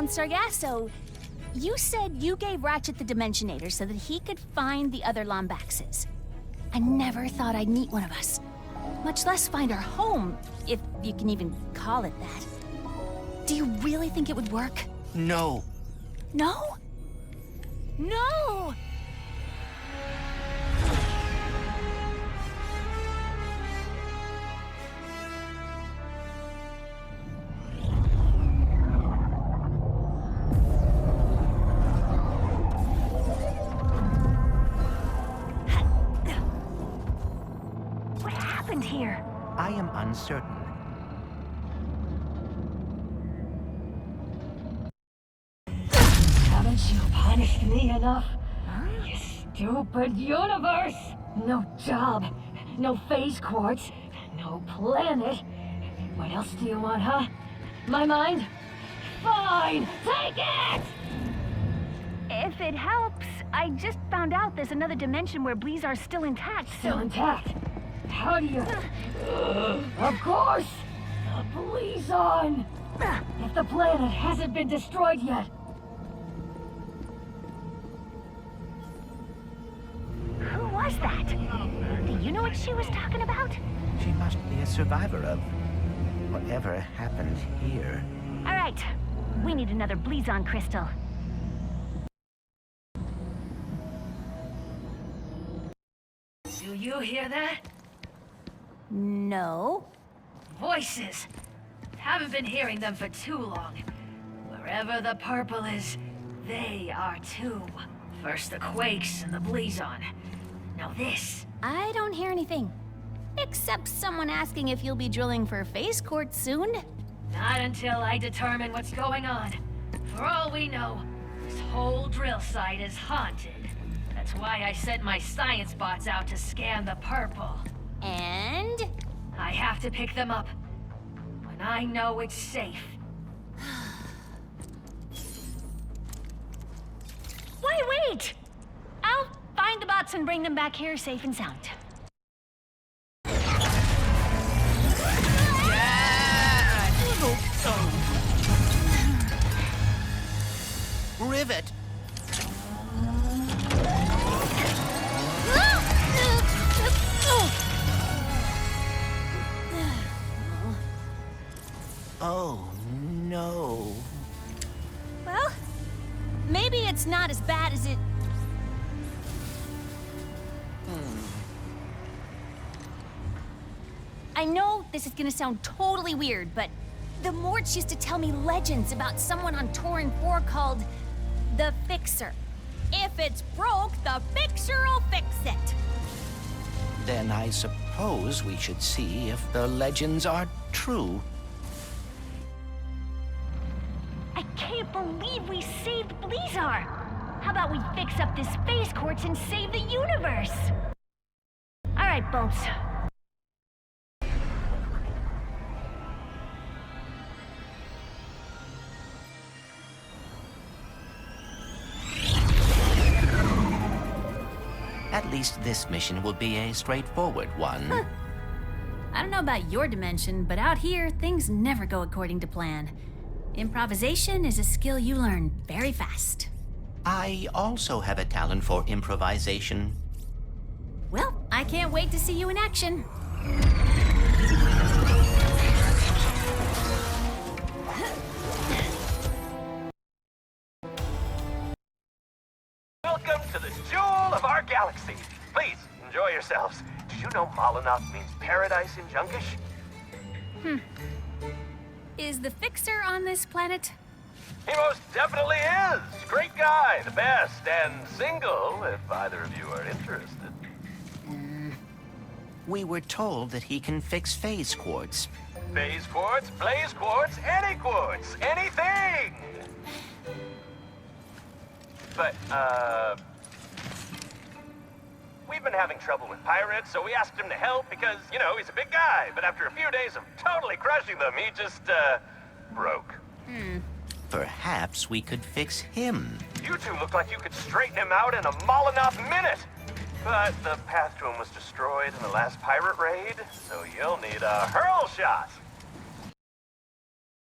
on Sargasso, you said you gave Ratchet the Dimensionator so that he could find the other Lombaxes. I never thought I'd meet one of us, much less find our home, if you can even call it that. Do you really think it would work? No. No? No! What happened here? I am uncertain. Haven't you punished me enough? You stupid universe! No job, no Faze Quarts, no planet. What else do you want, huh? My mind? Fine, take it! If it helps, I just found out there's another dimension where Blizzard's still intact, Still intact? How do you... Of course! The Blizzard! If the planet hasn't been destroyed yet. Who was that? Do you know what she was talking about? She must be a survivor of whatever happened here. All right, we need another Blizzard crystal. Do you hear that? No. Voices. Haven't been hearing them for too long. Wherever the purple is, they are too. First the Quakes and the Blizzard. Now this. I don't hear anything. Except someone asking if you'll be drilling for Faze Quarts soon. Not until I determine what's going on. For all we know, this whole drill site is haunted. That's why I sent my science bots out to scan the purple. And? I have to pick them up when I know it's safe. Wait! I'll find the bots and bring them back here safe and sound. Rivet! Oh, no. Well, maybe it's not as bad as it... I know this is gonna sound totally weird, but the Morts used to tell me legends about someone on Torin 4 called the Fixer. If it's broke, the Fixer'll fix it. Then I suppose we should see if the legends are true. I can't believe we saved Blizzard. How about we fix up this Faze Quarts and save the universe? All right, Bones. At least this mission will be a straightforward one. Huh. I don't know about your dimension, but out here, things never go according to plan. Improvisation is a skill you learn very fast. I also have a talent for improvisation. Well, I can't wait to see you in action. Welcome to the jewel of our galaxy. Please, enjoy yourselves. Did you know Molinoff means paradise in Junkish? Is the Fixer on this planet? He most definitely is. Great guy, the best, and single, if either of you are interested. We were told that he can fix Faze Quarts. Faze Quarts, Blaze Quarts, any quartz, anything! But, we've been having trouble with pirates, so we asked him to help because, you know, he's a big guy. But after a few days of totally crushing them, he just, broke. Perhaps we could fix him. You two look like you could straighten him out in a Molinoff minute. But the path to him was destroyed in the last pirate raid, so you'll need a hurl shot.